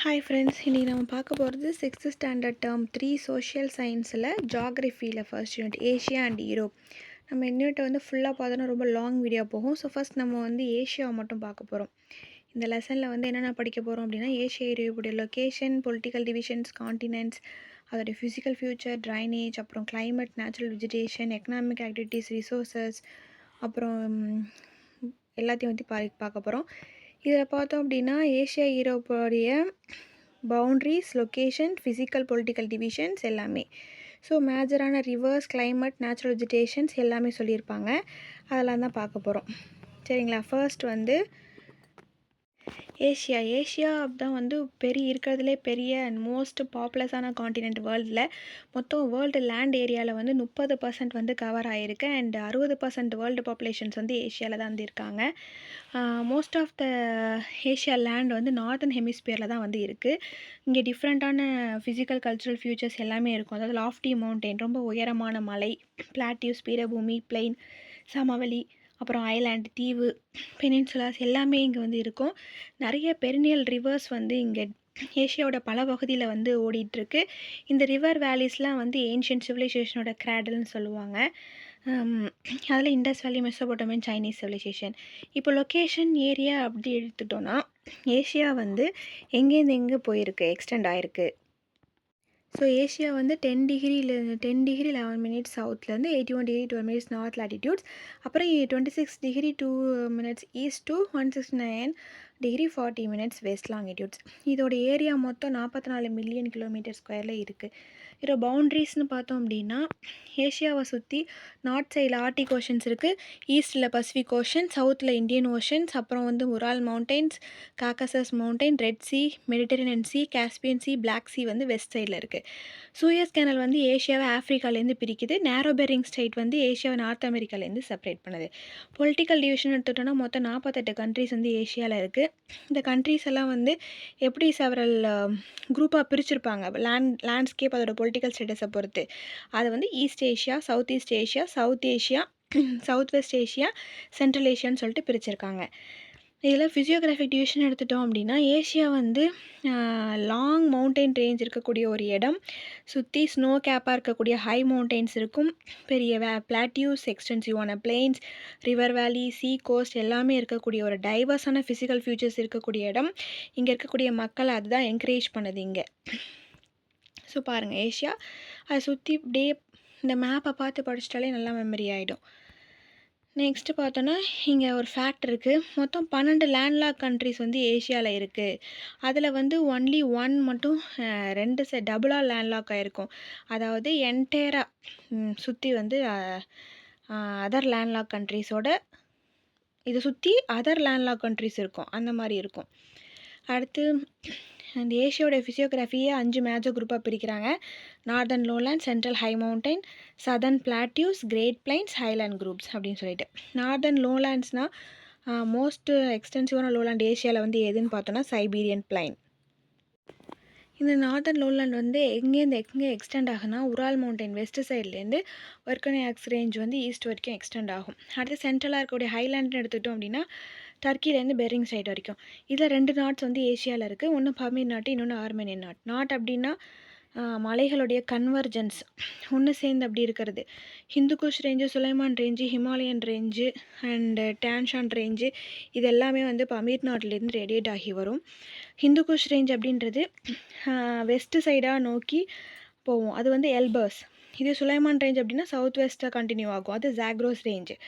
Hi friends, இன்றைக்கி நம்ம பார்க்க போகிறது 6th ஸ்டாண்டர்ட் டேர்ம் 3 சோஷியல் சயின்ஸில் ஜாகிரஃபியில் first unit Asia and Europe. நம்ம யூனிட்டை வந்து ஃபுல்லாக பார்த்தோன்னா ரொம்ப லாங் வீடியோ போகும். ஸோ ஃபஸ்ட் நம்ம வந்து ஏஷியாவை மட்டும் பார்க்க போகிறோம். இந்த லெசனில் வந்து என்னென்ன படிக்க போகிறோம் அப்படின்னா, ஏஷியா யூரோப்புடைய லொக்கேஷன், பொலிட்டிக்கல் டிவிஷன்ஸ், காண்டினென்ட்ஸ், அதோடைய ஃபிசிக்கல் ஃபியூச்சர், ட்ரைனேஜ், அப்புறம் climate, natural vegetation, economic activities, resources, அப்புறம் எல்லாத்தையும் வந்து பார்க்க போகிறோம். இதில் பார்த்தோம் அப்படின்னா ஏஷியா யூரோப்போடைய boundaries, location, physical political divisions எல்லாமே. ஸோ மேஜரான ரிவர்ஸ், கிளைமேட், நேச்சுரல் வெஜிடேஷன்ஸ் எல்லாமே சொல்லியிருப்பாங்க. அதெல்லாம் தான் பார்க்க போகிறோம். சரிங்களா? ஃபர்ஸ்ட் வந்து ஏஷியா தான் வந்து இருக்கிறதுலே பெரிய அண்ட் மோஸ்ட் பாப்புலஸான காண்டினென்ட் வேர்ல்டில். மொத்தம் வேர்ல்டு லேண்ட் ஏரியாவில் வந்து 30% வந்து கவர் ஆகிருக்கு. அண்ட் 60% வேர்ல்டு பாப்புலேஷன்ஸ் வந்து ஏஷியாவில் தான் வந்து இருக்காங்க. Most of the Asia land வந்து நார்த்தன் ஹெமிஸ்பியரில் தான் வந்து இருக்குது. இங்கே டிஃப்ரெண்ட்டான ஃபிசிக்கல் கல்ச்சுரல் ஃபியூச்சர்ஸ் எல்லாமே இருக்கும். அதாவது லாஃப்டி மவுண்டெயின், ரொம்ப உயரமான மலை, பிளாட்டியூஸ், பீடபூமி, பிளெயின், சமவெளி, அப்புறம் ஐலாண்ட், தீவு, பெனின்சுலாஸ் எல்லாமே இங்கே வந்து இருக்கும். நிறைய பெரினியல் ரிவர்ஸ் வந்து இங்கே ஏஷியாவோட பல பகுதியில் வந்து ஓடிட்டுருக்கு. இந்த ரிவர் வேலிஸ்லாம் வந்து ஏன்ஷியன்ட் சிவிலைசேஷனோட கிராடல்னு சொல்லுவாங்க. அதில் இண்டஸ் வேலி, மெசோபொட்டேமியன், சைனீஸ் சிவிலைசேஷன். இப்போ லொக்கேஷன் ஏரியா அப்படி எடுத்துட்டோன்னா, ஏஷியா வந்து எங்கேருந்து எங்கே போயிருக்கு, எக்ஸ்டெண்ட் ஆகிருக்கு. ஸோ ஏஷியா வந்து 10 டிகிரி 11 மினிட்ஸ் சவுத்லேருந்து 81 டிகிரி 12 மினிட்ஸ் நார்த் லாட்டிடியூட்ஸ், அப்புறம் 26 degree 2 minutes east to 169 degree 40 minutes west longitudes. இதோட ஏரியா மொத்தம் 44 மில்லியன் கிலோமீட்டர் ஸ்கொயரில் இருக்குது. இதோட பவுண்ட்ரிஸ்னு பார்த்தோம் அப்படின்னா, ஏஷியாவை சுற்றி நார்த் சைடில் ஆர்டிக் ஓஷன்ஸ் இருக்குது, ஈஸ்டில் பசிபிக் ஓஷன், சவுத்தில் இந்தியன் ஓஷன்ஸ், அப்புறம் வந்து Ural Mountains, Caucasus Mountain, Red Sea, Mediterranean Sea, Caspian Sea, Black Sea வந்து வெஸ்ட் சைடில் இருக்குது. சூயஸ் கேனல் வந்து ஏஷியாவை ஆஃப்ரிக்காலேருந்து பிரிக்குது. நேரோ பெரிங் ஸ்ட்ரெயிட் வந்து ஏஷியாவை நார்த் அமெரிக்காலேருந்து செப்பரேட் பண்ணுது. பொலிட்டிக்கல் டிவிஷன் எடுத்துட்டோன்னா மொத்தம் 48 கண்ட்ரிஸ் வந்து ஏஷியாவில் இருக்குது. இந்த கண்ட்ரிஸ் எல்லாம் வந்து எப்படி செவரல் குரூப்பாக பிரிச்சிருப்பாங்க, லேண்ட்ஸ்கேப் அதோட பொலிட்டிக்கல் ஸ்டேட்டஸை பொறுத்து. அதை வந்து east Asia, south east Asia, south Asia, south west Asia, central ஏஷியான்னு சொல்லிட்டு பிரிச்சிருக்காங்க. இதில் ஃபிசியோகிராஃபிக் டிவிஷன் எடுத்துட்டோம் அப்படின்னா, ஏஷியா வந்து லாங் மவுண்டெயின் ரேஞ்ச் இருக்கக்கூடிய ஒரு இடம். சுற்றி ஸ்னோ கேப்பாக இருக்கக்கூடிய ஹை மவுண்டெயின்ஸ் இருக்கும். பெரிய பிளாட்டியூஸ், எக்ஸ்டென்சிவான பிளெயின்ஸ், ரிவர் வேலி, சீ கோஸ்ட் எல்லாமே இருக்கக்கூடிய ஒரு டைவர்ஸான ஃபிசிக்கல் ஃபியூச்சர்ஸ் இருக்கக்கூடிய இடம். இங்கே இருக்கக்கூடிய மக்கள் அதுதான் என்கரேஜ் பண்ணுது இங்கே. ஸோ பாருங்கள், ஏஷியா அதை சுற்றி இப்படியே இந்த மேப்பை பார்த்து படிச்சிட்டாலே நல்லா மெமரி ஆகிடும். நெக்ஸ்ட்டு பார்த்தோன்னா, இங்கே ஒரு ஃபேக்ட் இருக்குது. மொத்தம் 12 லேண்ட்லாக் கண்ட்ரிஸ் வந்து ஏஷியாவில் இருக்குது. அதில் வந்து ஒன்லி 1 மட்டும் 2 டபுளாக லேண்ட்லாக் ஆகிருக்கும். அதாவது என்டையராக சுற்றி வந்து அதர் லேண்ட்லாக் கண்ட்ரிஸோட இதை சுற்றி அதர் லேண்ட்லாக் கண்ட்ரிஸ் இருக்கும், அந்த மாதிரி இருக்கும். அடுத்து அந்த ஏஷியாவோட ஃபிசியோகிராஃபியை 5 மேஜர் குரூப்பாக பிரிக்கிறாங்க. Northern lowland, central high mountain, southern plateaus, great plains, highland groups அப்படின்னு சொல்லிட்டு. நார்தர்ன் லோலேண்ட்ஸ்னால் மோஸ்ட் எக்ஸ்டென்சிவான லோலேண்ட் ஏஷியாவில் வந்து எதுன்னு பார்த்தோன்னா சைபீரியன் பிளைன். இந்த நார்தர்ன் லோலேண்ட் வந்து எங்கே எக்ஸ்டெண்ட் ஆகுனா, உரால் மவுண்டைன் வெஸ்ட் சைட்லேருந்து வர்கோனியாக்ஸ் ரேஞ்ச் வந்து ஈஸ்ட் வரைக்கும் எக்ஸ்டெண்ட் ஆகும். அடுத்து சென்ட்ரலாக இருக்கக்கூடிய ஹைலேண்ட்னு எடுத்துட்டோம் அப்படின்னா, டர்க்கிலேருந்து பெரிங் சைடு வரைக்கும். இதில் 2 நாட்ஸ் வந்து ஏஷியாவில் இருக்குது. ஒன்று பமீர் நாட்டு, இன்னொன்று ஆர்மேனியன் நாட். நாட் அப்படின்னா மலைகளுடைய கன்வர்ஜென்ஸ் ஒன்று சேர்ந்து அப்படி இருக்கிறது. Hindu Kush range, Sulaiman range, Himalayan range and Tian Shan range இது எல்லாமே வந்து பமீர் நாட்டிலேருந்து ரேடியேட் ஆகி வரும். ஹிந்துகுஷ் ரேஞ்ச் அப்படின்றது வெஸ்ட்டு சைடாக நோக்கி போவோம், அது வந்து எல்பர்ஸ். இது சுலைமான் ரேஞ்ச் அப்படின்னா சவுத் வெஸ்ட்டாக கண்டினியூ ஆகும், அது ஜாக்ரோஸ் ரேஞ்சு.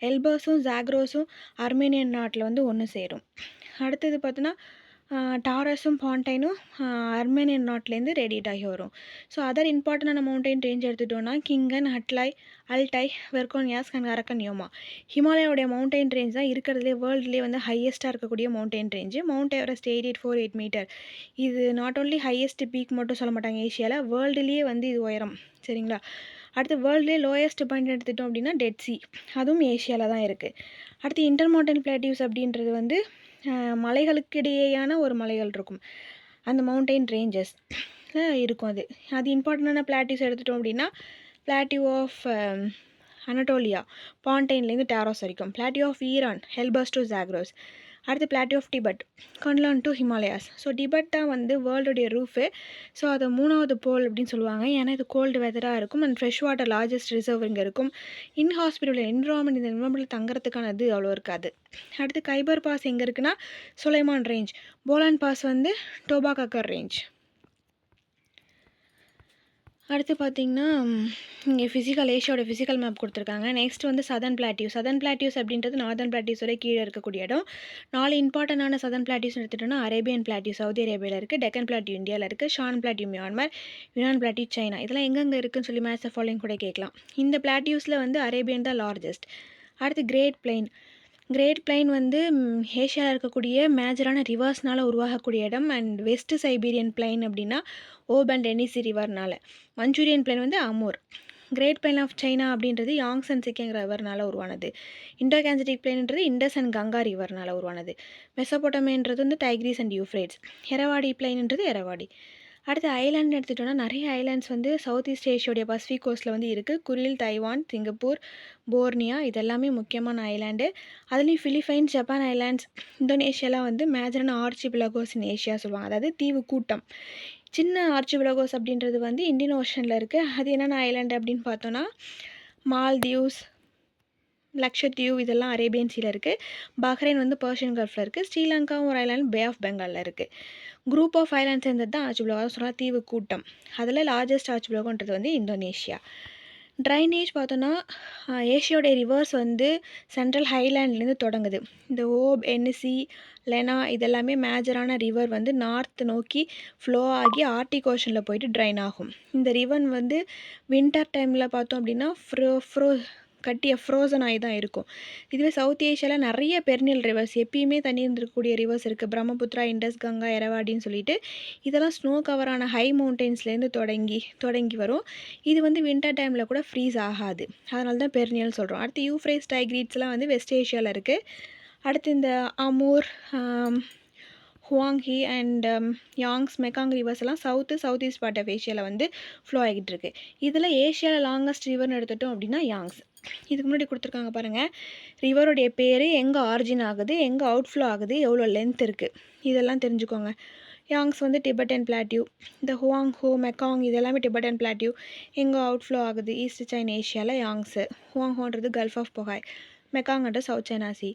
எல்பர்ஸும் ஜாக்ரோஸும் ஆர்மேனியன் நாட்டில் வந்து ஒன்று சேரும். அடுத்தது பார்த்தோன்னா டாரஸும் பாண்டைனும் ஆர்மேனியன் நாட்டிலேருந்து ரேடியேட் ஆகி வரும். ஸோ அதர் இம்பார்ட்டண்டான மவுண்டைன் ரேஞ்ச் எடுத்துட்டோன்னா கிங்கன், அல்டை, வெர்கோனியாஸ் அண்ட் அரக்கன் யோமா. ஹிமாலயாவுடைய மவுண்டைன் ரேஞ்ச் தான் இருக்கிறதுலே வேர்ல்டுலேயே வந்து ஹையஸ்ட்டாக இருக்கக்கூடிய mountain range. Mount Everest 8848 metre. இது நாட் ஓன்லி ஹையஸ்ட் பீக் மட்டும் சொல்ல மாட்டாங்க ஏஷியாவில், வேர்ல்டுலேயே வந்து இது உயரம். சரிங்களா? அடுத்து வேர்ல்டுலேயே லோயஸ்ட் பாயிண்ட் எடுத்துட்டோம் அப்படின்னா டெட் சி, அதுவும் ஏஷியாவில் தான் இருக்குது. அடுத்து இன்டர்மவுண்டன் பிளாட்டியூஸ் அப்படின்றது வந்து மலைகளுக்கிடையேயான ஒரு மலைகள் இருக்கும், அந்த மவுண்டெயின் ரேஞ்சஸ் இருக்கும். அது இம்பார்ட்டண்டான பிளாட்டியூஸ் எடுத்துட்டோம் அப்படின்னா, பிளாட்டியூ ஆஃப் அனடோலியா பாண்டைன்லேருந்து டாரோஸ் வரைக்கும், plateau of Iran, Elburz to Zagros. அடுத்து plateau of Tibet Kunlun to Himalayas. So Tibet தான் வந்து வேர்ல்டுடைய ரூஃபு. ஸோ அது 3வது போல் அப்படின்னு சொல்லுவாங்க. ஏன்னா இது கோல்டு வெதராக இருக்கும் and fresh water largest reserve இங்கே இருக்கும். இன்ஹாஸ்பிட்டல் என்விரான்மெண்ட், இந்த என்விரான்மெண்ட்டில் தங்குறதுக்கான இது அவ்வளோ இருக்காது. அடுத்து கைபர் பாஸ் எங்கே இருக்குன்னா சுலைமான் ரேஞ்ச். போலான் பாஸ் வந்து டோபா கக்கர் ரேஞ்ச். அடுத்து பார்த்திங்கன்னா இங்கே ஏஷியாவோட ஃபிசிக்கல் மேப் கொடுத்துருக்காங்க. நெக்ஸ்ட் வந்து சதர்ன் பிளாட்டியூஸ் அப்படின்றது நார்தர்ன் பிளாட்டியூஸோட கீழே இருக்கக்கூடிய இடம். 4 இம்பார்ட்டண்டான சதர்ன் பிளாட்டியூஸ் எடுத்துட்டோம்னா அரேபியன் பிளாட்டியூ சவுதி அரேபியாவில் இருக்குது, டெக்கன் பிளாட்டியூ இந்தியாவில் இருக்குது, Shawn plateau Myanmar, யுனான் plateau China. இதெல்லாம் எங்கெங்கே இருக்குதுன்னு சொல்லி மேட்ச் ஃபாலோயிங் கூட கேட்கலாம். இந்த பிளாட்டியூஸில் வந்து அரேபியன் தான் லார்ஜஸ்ட். அடுத்து கிரேட் பிளைன் வந்து ஏஷியாவில் இருக்கக்கூடிய மேஜரான ரிவர்ஸ்னால் உருவாகக்கூடிய இடம். அண்ட் வெஸ்ட் சைபீரியன் பிளைன் அப்படின்னா ஓப் அண்ட் எனிசி ரிவர்னால். மஞ்சூரியன் பிளைன் வந்து Amur. Great plain of China அப்படின்றது யாங்ஸ் அண்ட் சிக்கிங் ரிவர்னால் உருவானது. இண்டோ கேன்சடிக் பிளைன்ன்றது இண்டஸ் அண்ட் கங்கா ரிவர்னால் உருவானது. மெசோபொட்டமியன்றது வந்து டைக்ரீஸ் அண்ட் யூஃப்ரேட்ஸ். எரவாடி பிளைன்ன்றது எரவாடி. அடுத்து ஐலாண்ட் எடுத்துகிட்டோன்னா நிறைய ஐலாண்ட்ஸ் வந்து சவுத் ஈஸ்ட் ஏஷியோடைய பசிபிக் கோஸ்ட்டில் வந்து இருக்குது. குரில், தைவான், சிங்கப்பூர், போர்னியா இதெல்லாமே முக்கியமான ஐலாண்டு. அதுலேயும் ஃபிலிப்பைன்ஸ், ஜப்பான் ஐலாண்ட்ஸ், இந்தோனேஷியாலாம் வந்து மேஜரான ஆர்ச்சிபிலகோஸ் இன் ஏஷியா சொல்லுவாங்க. அதாவது தீவு கூட்டம். சின்ன ஆர்ச்சிபிலகோஸ் அப்படின்றது வந்து இந்தியன் ஓஷனில் இருக்குது. அது என்னென்ன ஐலாண்டு அப்படின்னு பார்த்தோன்னா மால்தீவ்ஸ், லக்ஷத்தீவு இதெல்லாம் அரேபியன் சீல இருக்குது. பஹ்ரைன் வந்து பர்ஷியன் கல்ஃபில் இருக்குது. ஸ்ரீலங்காவும் ஒரு ஐலாண்ட் பே ஆஃப் பெங்காலில் இருக்குது. குரூப் ஆஃப் ஐலாண்ட்ஸ் இருந்தது தான் ஆர்ச்சிபிலகோ சொன்னால் தீவு கூட்டம். அதில் லார்ஜஸ்ட் ஆர்ச்சிபிலகோன்றது வந்து இந்தோனேஷியா. ட்ரைனேஜ் பார்த்தோன்னா ஏஷியோடைய ரிவர்ஸ் வந்து சென்ட்ரல் ஹைலேண்ட்லேருந்து தொடங்குது. இந்த ஓப், என்சி, லெனா இதெல்லாமே மேஜரான ரிவர் வந்து நார்த் நோக்கி ஃப்ளோ ஆகி ஆர்டிக் ஓஷனில் போயிட்டு ட்ரைன் ஆகும். இந்த ரிவர் வந்து வின்டர் டைமில் பார்த்தோம் அப்படின்னா ஃப்ரோசன் ஆகி தான் இருக்கும். இதுவே சவுத் ஏஷியாவில் நிறைய பெர்னியல் ரிவர்ஸ் எப்பயுமே தண்ணி இருந்திருக்கக்கூடிய ரிவர்ஸ் இருக்குது. பிரம்மபுத்திரா, இண்டஸ், கங்கா, எரவாடின்னு சொல்லிட்டு இதெல்லாம் ஸ்னோ கவரான ஹை மவுண்டெயின்ஸ்லேருந்து தொடங்கி வரும். இது வந்து வின்டர் டைமில் கூட ஃப்ரீஸ் ஆகாது. அதனால தான் பெர்னியல் சொல்கிறோம். அடுத்து யூஃப்ரேட்ஸ், டைக்ரீட்ஸ்லாம் வந்து வெஸ்ட் ஏஷியாவில் இருக்குது. அடுத்து இந்த அமூர், ஹுவாங்ஹி அண்ட் யாங்ஸ், மெக்காங் ரிவர்ஸ் எல்லாம் சவுத் ஈஸ்ட் பார்ட் ஆஃப் ஏஷியாவில் வந்து ஃப்ளோ ஆகிட்டு இருக்கு. இதில் ஏஷியாவில் லாங்கஸ்ட் ரிவர்னு எடுத்துட்டோம் அப்படின்னா யாங்ஸ். இதுக்கு முன்னாடி கொடுத்துருக்காங்க பாருங்கள். ரிவருடைய பேர், எங்கே ஆரிஜின் ஆகுது, எங்கே அவுட்ஃப்ளோ ஆகுது, எவ்வளோ லென்த் இருக்குது, இதெல்லாம் தெரிஞ்சுக்கோங்க. யாங்ஸ் வந்து டிபெட்டன் பிளாட்டியூ. இந்த ஹுவாங்ஹோ, மெக்காங் இதெல்லாமே டிபெட்டன் பிளாட்டியூ. எங்கே அவுட்ஃப்ளோ ஆகுது, ஈஸ்ட் சைனா ஏஷியாவில் யாங்ஸு. ஹுவாங்ஹோன்றது கல்ஃப் ஆஃப் பொகாய், மெக்காங்கிறது சவுத் சைனா சி.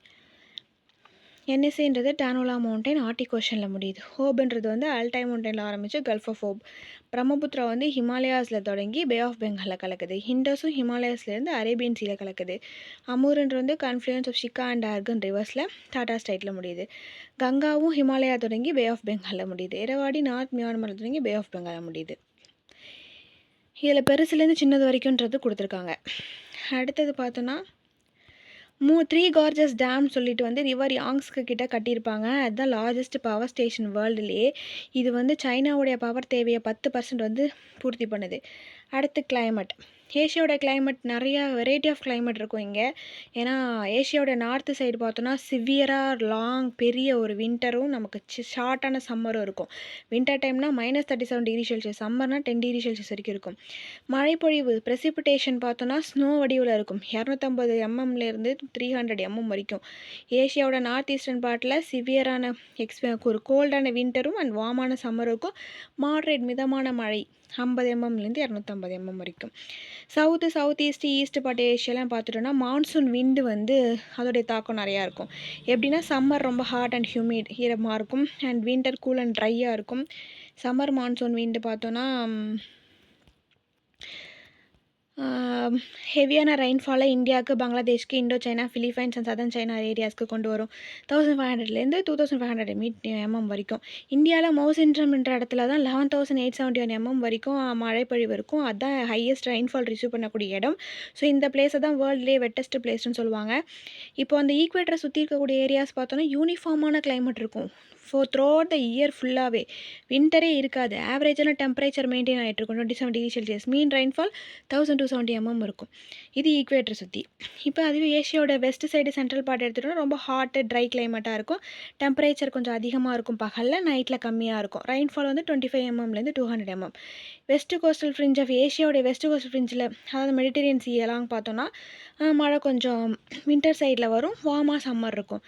என்எஸ்சின்றது டானோலா மவுண்டைன் ஆர்டிக் ஓஷனில் முடியுது. ஹோப்ன்றது வந்து அல்டை மவுண்டனில் ஆரம்பித்து கல்ஃப் ஆஃப் ஹோப். பிரம்மபுத்திரா வந்து ஹிமாலயாஸில் தொடங்கி பே ஆஃப் பெங்காலில் கலக்குது. ஹிண்டஸும் ஹிமாலயாஸ்லேருந்து அரேபியன் சீல கலக்குது. அமூர்ன்றது வந்து confluence of Shikha and organ ரிவர்ஸில் டாடா ஸ்டைட்டில் முடியுது. கங்காவும் ஹிமாலயா தொடங்கி பே ஆஃப் பெங்காலில் முடியுது. எரவாடி நார்த் மியான்மரில் தொடங்கி பே ஆஃப் பெங்காலில் முடியுது. இதில் பெருசுலேருந்து சின்னது வரைக்கும்ன்றது கொடுத்துருக்காங்க. அடுத்தது பார்த்தோன்னா 3 கார்ஜஸ் டேம் சொல்லிட்டு வந்து ரிவர் யாங்ஸ்க்கு கிட்ட கட்டியிருப்பாங்க. அதுதான் லார்ஜஸ்ட் பவர் ஸ்டேஷன் வேர்ல்டுலேயே. இது வந்து சைனாவுடைய பவர் தேவையை 10% வந்து பூர்த்தி பண்ணுது. அடுத்து கிளைமேட். ஏஷியாவோட கிளைமேட் நிறையா வெரைட்டி ஆஃப் கிளைமேட் இருக்கும் இங்கே. ஏன்னா ஏஷியாவோட நார்த்து சைடு பார்த்தோன்னா சிவியராக லாங் பெரிய ஒரு வின்டரும் நமக்கு ஷார்ட்டான சம்மரும் இருக்கும். வின்டர் டைம்னால் -37 டிகிரி செல்சியஸ், சம்மர்னால் 10 டிகிரி செல்சியஸ் வரைக்கும் இருக்கும். மழைப்பொழிவு ப்ரெசிபிடேஷன் பார்த்தோன்னா ஸ்னோ வடிவில் இருக்கும். 250 mmலேருந்து 300 mm வரைக்கும். ஏஷியாவோட நார்த் ஈஸ்டர்ன் பார்ட்டில் சிவியரான ஒரு கோல்டான வின்டரும் அண்ட் வார்மான சம்மரும் இருக்கும். மாட்ரேட் மிதமான மழை 50 mmலேருந்து 250 mm வரைக்கும். சவுத் ஈஸ்ட் பார்ட் ஏஷியாலாம் பார்த்துட்டோன்னா மான்சூன் விண்டு வந்து அதோடைய தாக்கம் நிறையா இருக்கும். எப்படின்னா சம்மர் ரொம்ப ஹாட் அண்ட் ஹியூமிட் ஈரமாக இருக்கும் அண்ட் வின்டர் கூல் அண்ட் ட்ரையாக இருக்கும். சம்மர் மான்சூன் விண்டு பார்த்தோன்னா ஹெவியான ரெயின்ஃபாலை இந்தியாவுக்கு, பங்களாதேஷ்க்கு, Indochina, Philippines and southern China ஏரியாஸ்க்கு கொண்டு வரும். 1500லேருந்து 2500 mm வரைக்கும். இந்தியாவில் மௌசின்ட்ரம்ன்ற இடத்துல தான் 11,871 mm வரைக்கும் மழைப்பொழிவு இருக்கும். அதுதான் ஹையஸ்ட் ரெயின்ஃபால் ரிசீவ் பண்ணக்கூடிய இடம். ஸோ இந்த பிளேஸை தான் வேர்ல்ட்லேயே வெட்டஸ்ட் பிளேஸ்னு சொல்லுவாங்க. இப்போ அந்த ஈக்குவேட்டரை சுற்றி இருக்கக்கூடிய ஏரியாஸ் பார்த்தோன்னா யூனிஃபார்மான கிளைமேட் இருக்கும். த்ரூ அவுட் த இயர் ஃபுல்லாகவே வின்டரே இருக்காது. ஆவரேஜான டெம்பரேச்சர் மெயின்டைன் ஆகிட்டு இருக்கும் 27 டிகிரி செல்சியஸ். மீன் ரெயின்ஃபால் 1270 mm இருக்கும். இது ஈக்குவேட்டரை சுற்றி. இப்போ அதுவே ஏஷியாவோட வெஸ்ட் சைடு சென்ட்ரல் பார்ட் எடுத்துகிட்டோம்னா ரொம்ப ஹாட்டு ட்ரை கிளைமேட்டாக இருக்கும். டெம்பரேச்சர் கொஞ்சம் அதிகமாக இருக்கும் பகலில், நைட்டில் கம்மியாக இருக்கும். ரெயின்ஃபால் வந்து 25 mmலேருந்து 200 mm. West coastal fringe of ஏஷியாவோடைய வெஸ்ட் கோஸ்டல் ஃப்ரிஞ்சில், அதாவது மெடிட்டரேனியன் சி எல்லாம் பார்த்தோன்னா மழை கொஞ்சம் வின்டர் சைடில் வரும், வார்மாக சம்மர் இருக்கும்.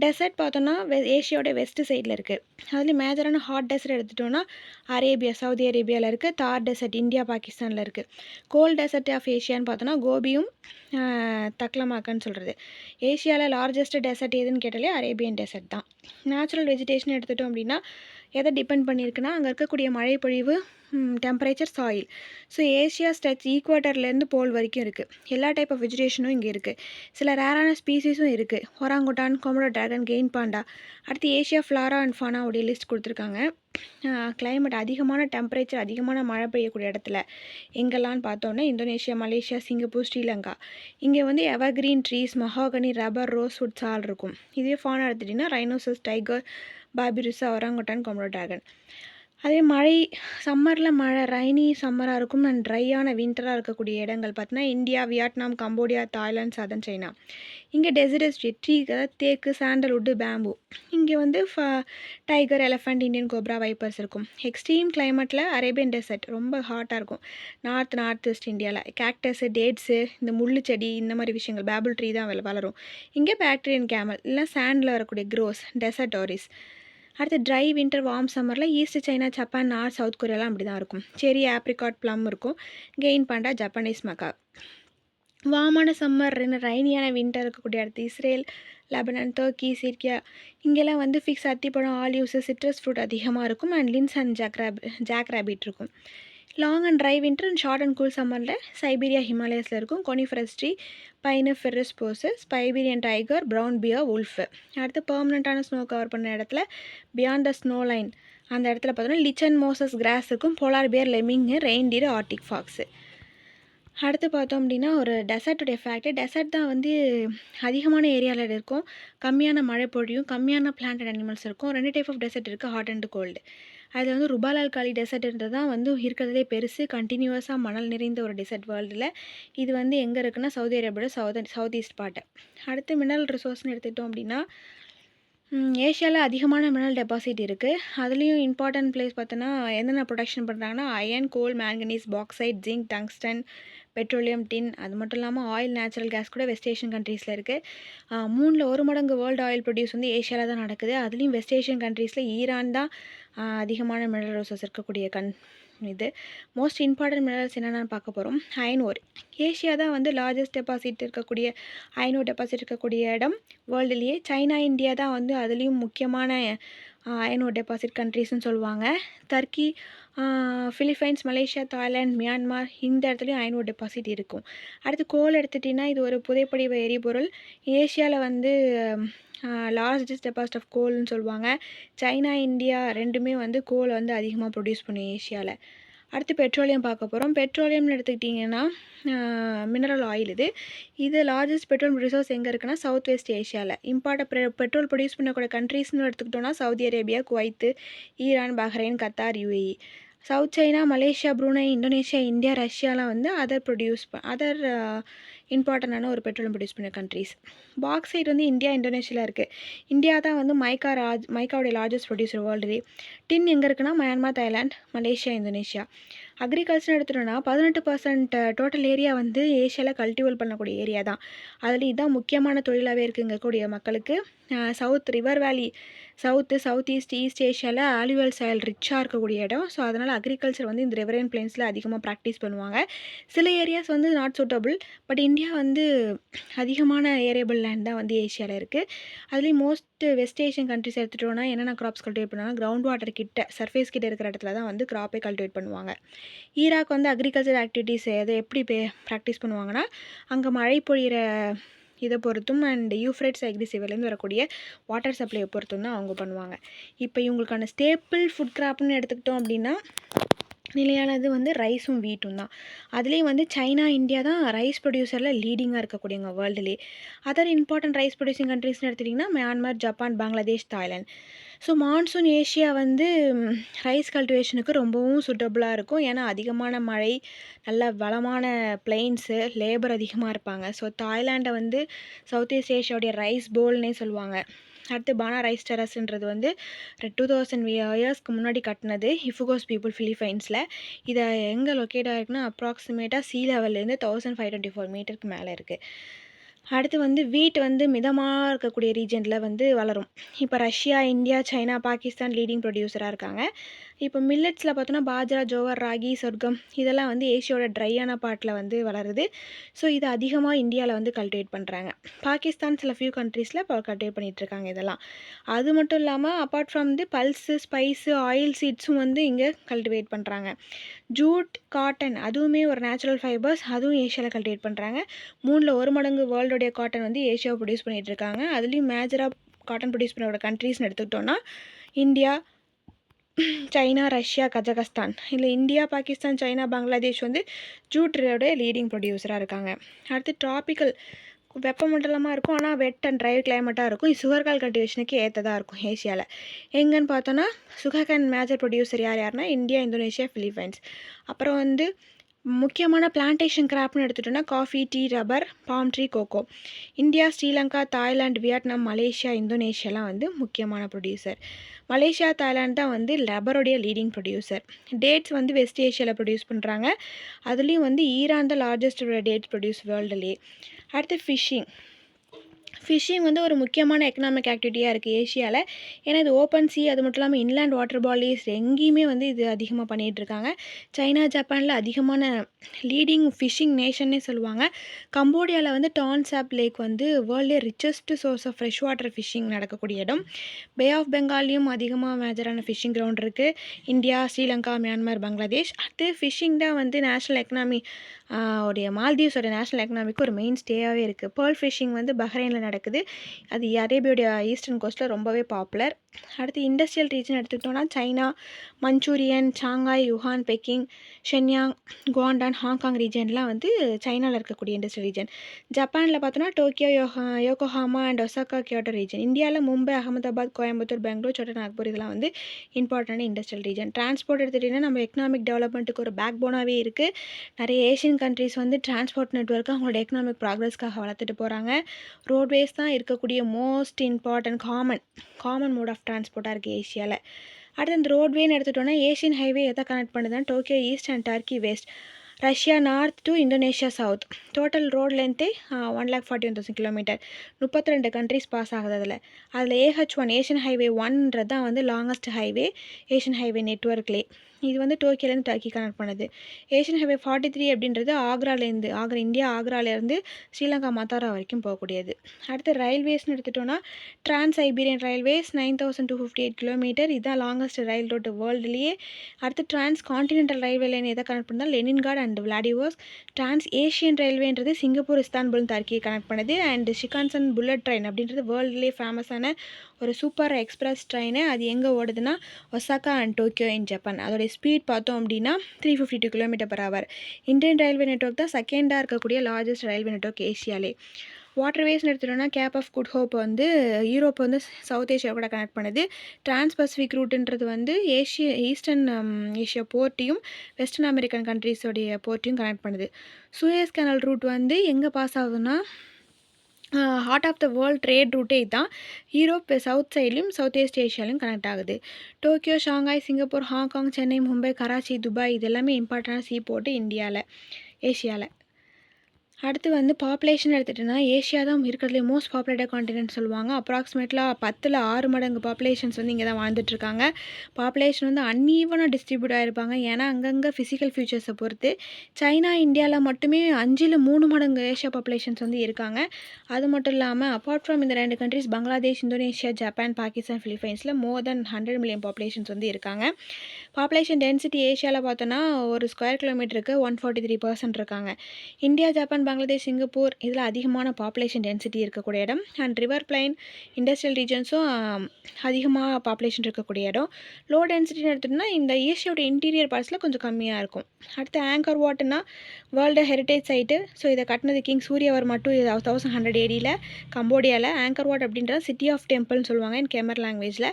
டெசர்ட் பார்த்தோன்னா ஏஷியாவோட வெஸ்ட் சைடில் இருக்குது. அதுலேயும் மேஜரான ஹாட் டெசர்ட் எடுத்துட்டோன்னா அரேபியா, சவுதி அரேபியாவில் இருக்குது. தார் டெசர்ட் இந்தியா பாகிஸ்தானில் இருக்குது. கோல்ட் டெசர்ட் ஆஃப் ஏஷியான்னு பார்த்தோன்னா கோபியும் தக்லமாக்கன்னு சொல்கிறது. ஏஷியாவில் லார்ஜஸ்ட் டெசர்ட் எதுன்னு கேட்டாலே அரேபியன் டெசர்ட் தான். நேச்சுரல் வெஜிடேஷன் எடுத்துட்டோம் அப்படின்னா எதை டிபெண்ட் பண்ணியிருக்குன்னா அங்கே இருக்கக்கூடிய மழை பொழிவு, temperature, soil. So Asia stretch ஈக்குவேட்டர்லேருந்து போல் வரைக்கும் இருக்குது. எல்லா டைப் ஆஃப் வெஜிடேஷனும் இங்கே இருக்குது. சில ரேரான ஸ்பீசிஸும் இருக்குது. Orangutan, Komodo dragon, gain Panda. அடுத்து ஏஷியா ஃப்ளாரா அண்ட் ஃபானாவுடைய லிஸ்ட் கொடுத்துருக்காங்க. கிளைமேட் அதிகமான டெம்பரேச்சர், அதிகமான மழை பெய்யக்கூடிய இடத்துல எங்கெல்லாம்னு பார்த்தோன்னா இந்தோனேஷியா, மலேசியா, சிங்கப்பூர், ஸ்ரீலங்கா. இங்கே வந்து எவர்கிரீன் ட்ரீஸ், மஹாகனி, ரப்பர், ரோஸ்வுட், சால் இருக்கும். இதே ஃபானா எடுத்துட்டிங்கன்னா rhinoceros, tiger, பாபிருசா, orangutan, Komodo dragon. அதே மழை சம்மரில் மழை ரைனி சம்மராக இருக்கும் அண்ட் ட்ரையான வின்டராக இருக்கக்கூடிய இடங்கள் பார்த்தீங்கன்னா India, Vietnam, Cambodia, Thailand, southern China. இங்கே டெசர்ட் ட்ரீ, அதாவது தேக்கு, சாண்டல்வுட்டு, பேம்பு. இங்கே வந்து tiger, elephant, Indian cobra, vipers இருக்கும். எக்ஸ்ட்ரீம் கிளைமேட்டில் அரேபியன் டெசர்ட் ரொம்ப ஹாட்டாக இருக்கும். நார்த் வெஸ்ட் இந்தியாவில் கேக்டஸு, டேட்ஸு, இந்த முள்ளு செடி, இந்த மாதிரி விஷயங்கள், பேபிள் ட்ரீ தான் வளரும். இங்கே பாக்டீரியன் கேமல் இல்லை சாண்டில் வரக்கூடிய க்ரோஸ், டெசர்ட் ஆரிஸ். அடுத்து ட்ரை வின்டர், வார்ம் சம்மரில் east China, Japan, north south கொரியாலாம் அப்படி தான் இருக்கும். செரி, ஆப்ரிகாட், ப்ளம் இருக்கும். கெயின் பாண்டா, ஜப்பானீஸ் மக்கா. வார்மான சம்மர், ரைனியான வின்டர் இருக்கக்கூடிய இடத்து இஸ்ரேல், லெபனான், துர்க்கி, சிரியா. இங்கெல்லாம் வந்து ஃபிக்ஸ், அத்திப்பழம், ஆலிவ்ஸு, சிட்ரஸ் ஃப்ரூட் அதிகமாக இருக்கும் and lynx and jack rabbit இருக்கும். Long and dry winter and short and cool சம்மரில் சைபீரியா, ஹிமாலயஸில் இருக்கும். கொனிஃபரஸ் ட்ரீ, பைனு, ஃபெர்ரஸ் போசஸ், Siberian tiger, brown bear, wolf. அடுத்து பெர்மனண்ட்டான ஸ்னோ கவர் பண்ண இடத்துல பியாண்ட் த ஸ்னோ லைன் அந்த இடத்துல பார்த்தோன்னா லிச்சன் மோசஸ் கிராஸ் இருக்கும். Polar bear, lemming, reindeer, Arctic fox. அடுத்து பார்த்தோம் அப்படின்னா ஒரு டெசர்ட்டுடைய ஃபேக்ட்டு. டெசர்ட் தான் வந்து அதிகமான ஏரியாவில் இருக்கும். கம்மியான மழை பொழியும், கம்மியான பிளான்ட் அண்ட் அனிமல்ஸ் இருக்கும். 2 டைப் ஆஃப் டெசர்ட் இருக்குது, ஹாட் அண்ட் கோல்டு. அதில் வந்து ருபால் அல்காலி டெசர்ட்ன்றது தான் வந்து இருக்கிறதுலே பெருசு, கண்டினியூஸாக மணல் நிறைந்த ஒரு டெசர்ட் வேர்ல்டில். இது வந்து எங்கே இருக்குன்னா சவுதி அரேபியாவோட சவுத் ஈஸ்ட் பார்ட்டு. அடுத்து மினரல் ரிசோர்ஸ்னு எடுத்துக்கிட்டோம் அப்படின்னா ஏஷியாவில் அதிகமான மினரல் டெபாசிட் இருக்குது. அதுலேயும் இம்பார்ட்டன்ட் பிளேஸ் பார்த்தோன்னா என்னென்ன ப்ரொடக்ஷன் பண்ணுறாங்கன்னா iron, coal, manganese, bauxite, zinc, tungsten, petroleum, tin. அது மட்டும் இல்லாமல் ஆயில், நேச்சுரல் கேஸ் கூட வெஸ்ட் ஏஷியன் கண்ட்ரீஸில் இருக்குது. 3ல் 1 மடங்கு வேர்ல்டு ஆயில் ப்ரொடியூஸ் வந்து ஏஷியாவில் தான் நடக்குது. அதுலேயும் வெஸ்ட் ஏஷியன் கண்ட்ரீஸில் ஈரான் தான் அதிகமான மினரல் ரிசோர்ஸ் இருக்கக்கூடிய இது. மோஸ்ட் இம்பார்ட்டன்ட் மினரல்ஸ் என்னென்னு பார்க்க போகிறோம். Iron ore. ஏஷியா தான் வந்து லார்ஜஸ்ட் டெபாசிட் இருக்கக்கூடிய அயன் ஓர் டெபாசிட் இருக்கக்கூடிய இடம் வேர்ல்டுலேயே. சைனா, இந்தியா தான் வந்து அதுலேயும் முக்கியமான அயன் ஓர் டெபாசிட் கண்ட்ரீஸ்னு சொல்லுவாங்க. Turkey, Philippines, Malaysia, Thailand, Myanmar, இந்த இடத்துலையும் அயன் ஓர் டெபாசிட் இருக்கும். அடுத்து கோல் எடுத்துட்டிங்கன்னா இது ஒரு புதைப்படிவ எரிபொருள். ஏஷியாவில் வந்து லார்ஜஸ்ட் டெபாசிட் ஆஃப் கோல்னு சொல்லுவாங்க. சைனா, இந்தியா ரெண்டுமே வந்து கோல் வந்து அதிகமாக ப்ரொடியூஸ் பண்ணும் ஏஷியாவில். அடுத்து பெட்ரோலியம் பார்க்க போகிறோம். பெட்ரோலியம்னு எடுத்துக்கிட்டிங்கன்னா மினரல் ஆயில் இது லார்ஜஸ்ட் பெட்ரோல் ரிசோர்ஸ் எங்கே இருக்குன்னா சவுத் வெஸ்ட் ஏஷியாவில். பெட்ரோல் ப்ரொடியூஸ் பண்ணக்கூடிய கண்ட்ரீஸ்னு எடுத்துக்கிட்டோன்னா Saudi Arabia, Kuwait, Iran, Bahrain, Qatar, UAE. South China, Malaysia, Brunei, Indonesia, India, ரஷ்யாலாம் வந்து அதர் இம்பார்ட்டண்டான ஒரு பெட்ரோலியம் ப்ரொடியூஸ் பண்ண கண்ட்ரீஸ். பாக்சைட் வந்து இந்தியா, இந்தோனேஷியாவில் இருக்குது. இந்தியா தான் வந்து மைக்காவுடைய லார்ஜஸ்ட் ப்ரொடியூசர் வேர்ல்டுலே. டின் எங்கே இருக்குன்னா Myanmar, Thailand, Malaysia, Indonesia. Agriculture எடுத்துட்டோன்னா 18% டோட்டல் ஏரியா வந்து ஏஷியாவில் கல்டிவேட் பண்ணக்கூடிய ஏரியா தான். அதில் இதுதான் முக்கியமான தொழிலாகவே இருக்குது இங்கே கூடிய மக்களுக்கு. South river valley, south east ஏஷியாவில் ஆலிவல் சாயில் ரிச்சாக இருக்கக்கூடிய இடம். ஸோ அதனால் அக்ரிகல்ச்சர் வந்து இந்த ரிவரைன் பிளேன்ஸில் அதிகமாக ப்ராக்டிஸ் பண்ணுவாங்க. சில ஏரியாஸ் வந்து நாட் சூட்டபிள். பட் இந்தியா வந்து அதிகமான ஏரியபிள் லேண்ட் தான் வந்து ஏஷியாவில் இருக்குது. அதுலேயும் மோஸ்ட் வெஸ்ட் ஏஷியன் கண்ட்ரிஸ் எடுத்துகிட்டோன்னா என்னென்ன கிராப்ஸ் கல்டிவேட் பண்ணுவாங்க, கிரவுண்ட் வாட்டர் கிட்ட, சர்ஃபேஸ் கிட்ட இருக்கிற இடத்துல தான் வந்து கிராப்பே கல்டிவேட் பண்ணுவாங்க. ஈராக் வந்து அக்ரிகல்ச்சர் ஆக்டிவிட்டீஸ் அதை எப்படி ப்ராக்டிஸ் பண்ணுவாங்கன்னா அங்கே மழை பொழிகிற இதை பொறுத்தும் அண்ட் யூஃப்ரேட்ஸ் டைக்ரிஸ் ரிவர்லேருந்து வரக்கூடிய வாட்டர் சப்ளையை பொறுத்தும் தான் அவங்க பண்ணுவாங்க. இப்போ இவங்களுக்கான ஸ்டேப்பிள் ஃபுட் கிராப்னு எடுத்துக்கிட்டோம் அப்படின்னா நிலையானது வந்து ரைஸும் வீட்டும் தான். அதுலேயும் வந்து சைனா, இந்தியா தான் ரைஸ் ப்ரொடியூசரில் லீடிங்காக இருக்கக்கூடியவங்க வேர்ல்டுலேயே. அதர் இம்பார்ட்டன்ட் ரைஸ் ப்ரொடியூசிங் கண்ட்ரீஸ்னு எடுத்துட்டிங்கன்னா Myanmar, Japan, Bangladesh, Thailand. So monsoon Asia வந்து ரைஸ் கல்டிவேஷனுக்கு ரொம்பவும் சூட்டபுளாக இருக்கும். ஏன்னா அதிகமான மழை, நல்ல வளமான பிளெயின்ஸு, லேபர் அதிகமாக இருப்பாங்க. ஸோ தாய்லாண்டை வந்து சவுத் ஈஸ்ட் ஏஷியாவுடைய ரைஸ் போல்னே சொல்லுவாங்க. அடுத்து பானா ரைஸ் டெரஸ்ன்றது வந்து 2000 இயர்ஸ்க்கு முன்னாடி கட்டினது இஃபுகோஸ் பீப்புள் ஃபிலிப்பைன்ஸில். இதை எங்கே லொக்கேட் ஆகிருக்குன்னா அப்ராக்சிமேட்டாக சீ லெவல்லேருந்து 1524 மீட்டருக்கு மேலே இருக்குது. அடுத்து வந்து வீட் வந்து மிதமாக இருக்கக்கூடிய ரீஜனில் வந்து வளரும். இப்போ Russia, India, China, Pakistan leading ப்ரொடியூசராக இருக்காங்க. இப்போ மில்லட்ஸில் பார்த்தோன்னா பாஜ்ரா, ஜோவர், ராகி, சொர்க்கம் இதெல்லாம் வந்து ஏஷியாவோட ட்ரையான பார்ட்டில் வந்து வளருது. ஸோ இது அதிகமாக இந்தியாவில் வந்து கல்டிவேட் பண்ணுறாங்க. பாகிஸ்தான் சில ஃபியூ கண்ட்ரீஸில் இப்போ கல்டிவேட் பண்ணிகிட்ருக்காங்க இதெல்லாம். அது மட்டும் இல்லாமல் apart from the pulse, spice, oil சீட்ஸும் வந்து இங்கே கல்டிவேட் பண்ணுறாங்க. ஜூட், காட்டன் அதுவுமே ஒரு நேச்சுரல் ஃபைபர்ஸ், அதுவும் ஏஷியாவில் கல்டிவேட் பண்ணுறாங்க. 3ல் 1 மடங்கு வேர்ல்டோடைய காட்டன் வந்து ஏஷியாவை ப்ரொடியூஸ் பண்ணிகிட்ருக்காங்க. அதுலேயும் மேஜராக காட்டன் ப்ரொடியூஸ் பண்ணுற கண்ட்ரீஸ்னு எடுத்துக்கிட்டோன்னா இந்தியா, சைனா, ரஷ்யா, கஜகஸ்தான். இதில் இந்தியா, பாகிஸ்தான், சைனா, பங்களாதேஷ் வந்து ஜூட்டோட லீடிங் ப்ரொடியூசராக இருக்காங்க. அடுத்து ட்ராபிக்கல் வெப்பமண்டலமாக இருக்கும், ஆனால் வெட் அண்ட் ட்ரை கிளைமேட்டாக இருக்கும். சுகர்கால் கல்டிவேஷனுக்கு ஏற்றதாக இருக்கும் ஏஷியாவில். எங்கன்னு பார்த்தோன்னா சுகர்கேன் மேஜர் ப்ரொடியூசர் யாருன்னா இந்தியா, இந்தோனேஷியா, ஃபிலிப்பைன்ஸ். அப்புறம் வந்து முக்கியமான பிளான்டேஷன் கிராப்னு எடுத்துகிட்டோன்னா coffee, tea, rubber, palm tree, cocoa. India, Sri Lanka, Thailand, Vietnam, Malaysia, இந்தோனேஷியாலாம் வந்து முக்கியமான ப்ரொடியூசர். மலேசியா, தாய்லாந்து தான் வந்து ரப்பருடைய லீடிங் ப்ரொடியூசர். டேட்ஸ் வந்து வெஸ்ட் ஏஷியாவில் ப்ரொடியூஸ் பண்ணுறாங்க. அதுலேயும் வந்து ஈரான் தான் லார்ஜஸ்ட் டேட்ஸ் ப்ரொடியூஸ் வேர்ல்டுலேயே. அடுத்து ஃபிஷ்ஷிங் வந்து ஒரு முக்கியமான எக்கனாமிக் ஆக்டிவிட்டியாக இருக்குது ஏஷியாவில். ஏன்னா இது ஓப்பன் சி, அது மட்டும் இல்லாமல் இன்லேண்ட் வாட்டர் பாடிஸ் எங்கேயுமே வந்து இது அதிகமாக பண்ணிகிட்ருக்காங்க. சைனா, ஜப்பானில் அதிகமான லீடிங் ஃபிஷ்ஷிங் நேஷன்னே சொல்லுவாங்க. கம்போடியாவில் வந்து டான்சாப் லேக் வந்து வேர்ல்டே richest source of fresh water fishing நடக்கக்கூடிய இடம். பே ஆஃப் பெங்கால்லையும் அதிகமாக மேஜரான ஃபிஷ்ஷிங் கிரவுண்ட் இருக்குது. India, Sri Lanka, Myanmar, Bangladesh. அடுத்து ஃபிஷ்ஷிங் தான் வந்து நேஷ்னல் எக்கனாமி உடைய மால்தீவ்ஸோட நேஷ்னல் எக்கனாமிக்கு ஒரு மெயின் ஸ்டேயாகவே இருக்குது. பேர்ல் ஃபிஷ்ஷிங் வந்து பஹ்ரைனில் நடக்குது. அது அரேபியோடைய ஈஸ்டர்ன் கோஸ்ட்டில் ரொம்பவே பாப்புலர். அடுத்து இண்டஸ்ட்ரியல் ரீஜன் எடுத்துக்கிட்டோன்னா China, Manchurian, Shanghai, Wuhan, Peking, Shenyang, Guangdong, Hong Kong ரீஜன்லாம் வந்து சைனாவில் இருக்கக்கூடிய இண்டஸ்ட்ரியல் ரீஜன். ஜப்பானில் பார்த்தோன்னா Tokyo, Yokohama and Osaka, Kyoto region. இந்தியாவில் மும்பை, அகமதாபாத், கோயம்புத்தூர், பெங்களூர், சோட்டா நாக்பூர் இதெல்லாம் வந்து இம்பார்ட்டன்ட் இண்டஸ்ட்ரியல் ரீஜன். டிரான்ஸ்போர்ட் எடுத்துகிட்டிங்கன்னா நம்ம எக்கனாமிக் டெவலப்மெண்ட்டுக்கு ஒரு பேக் போனாகவே இருக்குது. நிறைய ஏஷியன் கண்ட்ரீஸ் வந்து டிரான்ஸ்போர்ட் நெட்வொர்க்கை அவங்களோட எக்கனாமிக் ப்ராக்ரஸ்க்காக வளர்த்துட்டு போகிறாங்க. ரோட்வேஸ் தான் இருக்கக்கூடிய most important common mode of டிரான்ஸ்போர்ட்டாக இருக்குது ஏஷியாவில். அடுத்து இந்த ரோட்வேன்னு எடுத்துகிட்டோன்னா ஏஷியன் ஹைவே எதை கனெக்ட் பண்ணுதுன்னா Tokyo east and Turkey west, Russia north to Indonesia south. Total road லென்த்தே 141,000 கிலோமீட்டர். 32 கண்ட்ரிஸ் பாஸ் ஆகுது அதில் AH1 ஏஷியன் ஹைவே 1ன்றது தான் வந்து லாங்கஸ்ட் ஹைவே ஏஷியன் ஹைவே நெட்வொர்க்லேயே. இது வந்து டோக்கியோலேருந்து டர்க்கி கனெக்ட் பண்ணுது. ஏஷியன் ஹைவே 43 அப்படின்றது இந்தியா ஆக்ராலேருந்து ஸ்ரீலங்கா மத்தாரா வரைக்கும் போகக்கூடியது. அடுத்து ரயில்வேஸ்னு எடுத்துட்டோன்னா டிரான்ஸ் சைபீரியன் ரயில்வேஸ் 9,258 கிலோமீட்டர். இதுதான் லாங்கஸ்ட் ரயில் ரோட்டு வேர்ல்டுலேயே. அடுத்து டிரான்ஸ் கான்டினென்டல் ரயில்வே லைன் எதை கனெக்ட் பண்ணால் Leningrad and Vladivostok. Trans Asian ரயில்வேன்றது சிங்கப்பூர், இஸ்தான்புல், டர்க்கியை கனெக்ட் பண்ணுது. அண்ட் ஷிகான்சன் புல்லட் ட்ரெயின் அப்படின்றது வேர்ல்டுலேயே ஃபேமஸான ஒரு சூப்பர் எக்ஸ்பிரஸ் ட்ரெயின். அது எங்கே ஓடுதுன்னா Osaka and Tokyo in Japan. அதோடைய ஸ்பீட் பார்த்தோம் அப்படின்னா 352 km/h. இந்தியன் ரயில்வே நெட்வொர்க் தான் செகண்டாக இருக்கக்கூடிய லார்ஜஸ்ட் ரயில்வே நெட்வொர்க் ஏஷியாலே. வாட்டர்வேஸ்னு எடுத்துட்டோன்னா கேப் ஆஃப் குட் ஹோப் வந்து யூரோப் வந்து சவுத் ஏஷியா கூட கனெக்ட் பண்ணுது. டிரான்ஸ் பசிபிக் ரூட்டுன்றது வந்து ஈஸ்டர்ன் ஏஷியா போர்ட்டையும் வெஸ்டர்ன் அமெரிக்கன் கண்ட்ரீஸோடைய போர்ட்டையும் கனெக்ட் பண்ணுது. சூயஸ் கேனல் ரூட் வந்து எங்கே பாஸ் ஆகுதுன்னா heart of the world trade ரூட்டே இதுதான். யூரோப் சவுத் சைட்லையும் சவுத் ஈஸ்ட் ஏஷியாலையும் கனெக்ட் ஆகுது. Tokyo, Shanghai, Singapore, Hong Kong, Chennai, Mumbai, Karachi, Dubai இது எல்லாமே இம்பார்ட்டண்டான சீ போர்ட்டு ஏஷியாவில். அடுத்து வந்து பாப்புலேஷன் எடுத்துகிட்டோன்னா ஏஷியா தான் இருக்கிறதுலே மோஸ்ட் பாப்புலேட்டட் கான்டினென்ட் சொல்லுவாங்க. அப்ராக்சிமேட்லாக 10ல் 6 மடங்கு பாப்புலேஷன்ஸ் வந்து இங்கே தான் வாழ்ந்துட்டுருக்காங்க. பாப்புலேஷன் வந்து அன்ஈவனாக டிஸ்ட்ரிபியூட் ஆகிருப்பாங்க. ஏன்னா அங்கங்கே ஃபிசிக்கல் ஃபியூச்சர்ஸை பொறுத்து சைனா, இந்தியாவில் மட்டுமே 5ல் 3 மடங்கு ஏஷியா பாப்புலேஷன்ஸ் வந்து இருக்காங்க. அது மட்டும் இல்லாமல் அப்பார்ட் ஃப்ரம் இந்த 2 countries Bangladesh, Indonesia, Japan, Pakistan, ஃபிலிப்பைன்ஸில் மோர் தென் 100 மில்லியன் பாப்புலேஷன்ஸ் வந்து இருக்காங்க. பாப்புலேஷன் டென்சிட்டி ஏஷியாவில் பார்த்தோன்னா ஒரு ஸ்கொயர் கிலோமீட்டருக்கு 143% இருக்காங்க. இந்தியா, ஜப்பான், பங்களாதேஷ், சிங்கப்பூர் இதில் அதிகமான பாப்புலேஷன் டென்சிட்டி இருக்கக்கூடிய இடம். அண்ட் ரிவர் பிளைன், இண்டஸ்ட்ரியல் ரீஜன்ஸும் அதிகமாக பாப்புலேஷன் இருக்கக்கூடிய இடம். லோ டென்சிட்டின்னு எடுத்துகிட்டோம்னா இந்த ஏஷியாவோட இன்டீரியர் பார்ட்ஸில் கொஞ்சம் கம்மியாக இருக்கும். அடுத்து ஆங்கர் வாட்னா வேர்ல்டு ஹெரிட்டேஜ் சைட்டு. ஸோ இதை கட்டினது கிங் சூரியவர்மா 1100 AD கம்போடியாவில். ஆங்கர் வாட் அப்படின்றது சிட்டி ஆஃப் டெம்பிள்னு சொல்லுவாங்க இன் கேமர் லாங்குவேஜில்.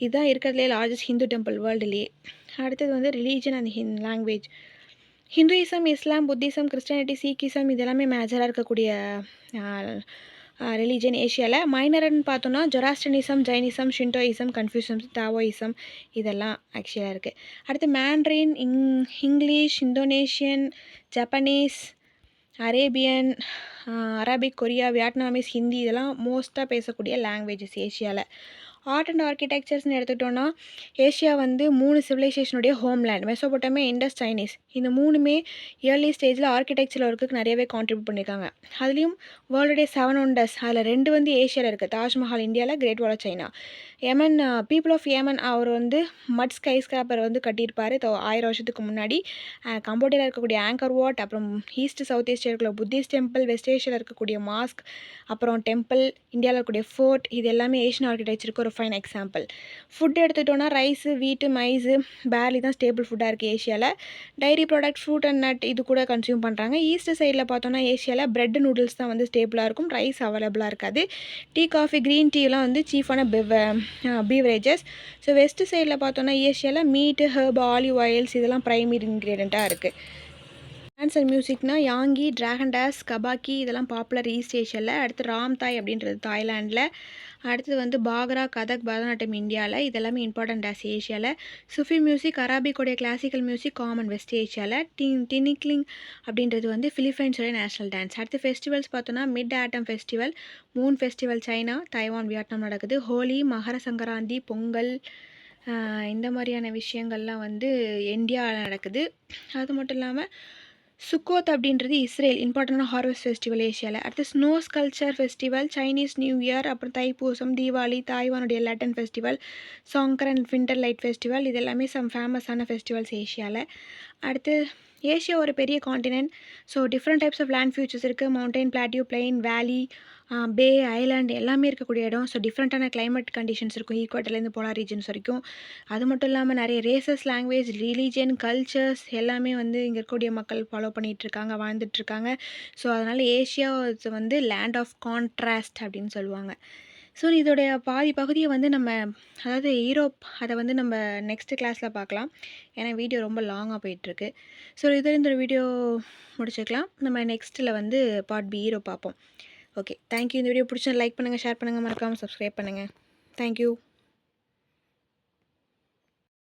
இதுதான் இருக்கிறதுலே லார்ஜஸ்ட் ஹிந்து டெம்பிள் வேர்ல்டுலேயே. அடுத்தது வந்து religion and language. Hinduism, Islam, Buddhism, Christianity, Sikhism இதெல்லாமே மேஜராக இருக்கக்கூடிய ரிலீஜன் ஏஷியாவில். மைனர்னு பார்த்தோன்னா ஜொராஸ்ட்ரனிசம், ஜைனிசம், ஷின்டோயிசம், கன்ஃபியூஷம், டாவோயிசம் இதெல்லாம் ஆக்சுவலாக இருக்குது. அடுத்து mandarin, English, Indonesian, Japanese, Arabian, Arabic, Korea, Vietnamese, Hindi இதெல்லாம் மோஸ்ட்டாக பேசக்கூடிய லாங்குவேஜஸ் ஏஷியாவில். ஆர்ட் அண்ட் ஆர்கிடெக்சர்ஸ்னு எடுத்துக்கிட்டோன்னா ஏஷியா வந்து 3 சிவிலைசேஷனுடைய ஹோம்லேண்ட். மெசோபொட்டேமியா, இண்டஸ், சைனீஸ் இந்த 3மே இயர்லி ஸ்டேஜில் ஆர்கிடெக்சர் ஒர்க்குக்கு நிறையவே கான்ட்ரிபியூட் பண்ணியிருக்காங்க. அதுலேயும் வேர்ல்டுடைய 7 ஒண்டர்ஸ் அதில் 2 வந்து ஏஷியாவில் இருக்குது. தாஜ்மஹால் இந்தியாவில், great wall of China. Yemen, people of Yemen அவர் வந்து மட் ஸ்கை ஸ்கிராப்பர் வந்து கட்டியிருப்பார் 1000 வருஷத்துக்கு முன்னாடி. கம்போடியாவில் இருக்கக்கூடிய ஆங்கர் வாட், அப்புறம் ஈஸ்ட் சவுத் ஏஷியா இருக்கிற புத்திஸ்ட் டெம்பிள், வெஸ்ட் ஏஷியாவில் இருக்கக்கூடிய மாஸ்க், அப்புறம் டெம்பிள், இந்தியாவில் இருக்கக்கூடிய ஃபோர்ட் இது எல்லாமே ஏஷியன் ஆர்கிடெக்சருக்கு ஒரு ஃபைன் எக்ஸாம்பிள். ஃபுட் எடுத்துக்கிட்டோன்னா ரைஸு, வீட்டு, மைஸு, பேர்லி தான் ஸ்டேபிள் ஃபுட்டாக இருக்குது ஏஷியாவில். Dairy product, fruit and nut இது கூட கன்சியூம் பண்ணுறாங்க. ஈஸ்ட் சைடில் பார்த்தோன்னா ஏஷியாவில் பிரெட், நூடுல்ஸ் தான் வந்து ஸ்டேபிளாக இருக்கும். ரைஸ் அவைலபிளாக இருக்காது. டீ, காஃபி, க்ரீன் டீலாம் வந்து சீஃபான பீவரேஜஸ். ஸோ வெஸ்ட் சைடில் பார்த்தோன்னா ஏஷியாவில் மீட்டு, ஹெர்ப், ஆலிவ் ஆயில்ஸ் இதெல்லாம் ப்ரைமரி இன்க்ரீடியண்ட்டாக இருக்குது. டான்ஸ் அண்ட் மியூசிக்னா யாங்கி, ட்ராகன் டான்ஸ், கபாக்கி இதெல்லாம் பாப்புலர் ஈஸ்ட் ஏஷியாவில். அடுத்து ராம் தாய் அப்படின்றது தாய்லாண்டில். அடுத்தது வந்து பாக்ரா, கதக், பரதநாட்டியம் இந்தியாவில். இதெல்லாமே இம்பார்ட்டன்ட் டான்ஸ் ஏஷியாவில். சுஃபி மியூசிக், அரபிக்கோடைய கிளாசிக்கல் மியூசிக் காமன் வெஸ்ட் ஏஷியாவில். டினிக்லிங் அப்படின்றது வந்து ஃபிலிப்பைன்ஸோடைய நேஷனல் டான்ஸ். அடுத்து ஃபெஸ்டிவல்ஸ் பார்த்தோன்னா mid autumn festival, moon festival China, Taiwan, Vietnam நடக்குது. ஹோலி, மகர சங்கராந்தி, பொங்கல் இந்த மாதிரியான விஷயங்கள்லாம் வந்து இந்தியாவில் நடக்குது. அது மட்டும் இல்லாமல் சுக்கோத் அப்படின்றது இஸ்ரேல் இம்பார்ட்டண்டான ஹார்வெஸ்ட் ஃபெஸ்டிவல் ஏஷியாவில். அடுத்து snow sculpture festival, Chinese new year, அப்புறம் தைப்பூசம், தீபாவளி, தாய்வானுடைய lantern festival, Songkran, winter light festival இது எல்லாமே ஃபேமஸான ஃபெஸ்டிவல்ஸ் ஏஷியாவில். அடுத்து ஏஷியா ஒரு பெரிய continent. So different types of land features இருக்குது. Mountain, plateau, plain, valley, bay, island எல்லாமே இருக்கக்கூடிய இடம். ஸோ டிஃப்ரெண்ட்டான கிளைமேட் கண்டிஷன்ஸ் இருக்கும் ஈக்குவேட்டர்லேருந்து போலார் ரீஜன்ஸ் வரைக்கும். அது மட்டும் இல்லாமல் நிறைய ரேசஸ், லாங்குவேஜ், ரிலீஜன், கல்ச்சர்ஸ் எல்லாமே வந்து இங்கே இருக்கக்கூடிய மக்கள் ஃபாலோ பண்ணிகிட்ருக்காங்க, வாழ்ந்துட்டுருக்காங்க. ஸோ அதனால் ஏஷியா வந்து லேண்ட் ஆஃப் கான்ட்ராஸ்ட் அப்படின்னு சொல்லுவாங்க. ஸோ இதோடைய பாதி பகுதியை வந்து நம்ம அதாவது யூரோப் அதை வந்து நம்ம நெக்ஸ்ட்டு கிளாஸில் பார்க்கலாம். ஏன்னா வீடியோ ரொம்ப லாங்காக போயிட்டுருக்கு. ஸோ இதில் இந்த வீடியோ முடிச்சுக்கலாம். நம்ம நெக்ஸ்ட்டில் வந்து பார்ட் பி யூரோப் பார்ப்போம். Okay, thank you. இந்த வீடியோ பிடிச்சா லைக் பண்ணுங்கள், ஷேர் பண்ணுங்கள், மறக்காமல் சப்ஸ்கிரைப் பண்ணுங்கள். தேங்க்யூ.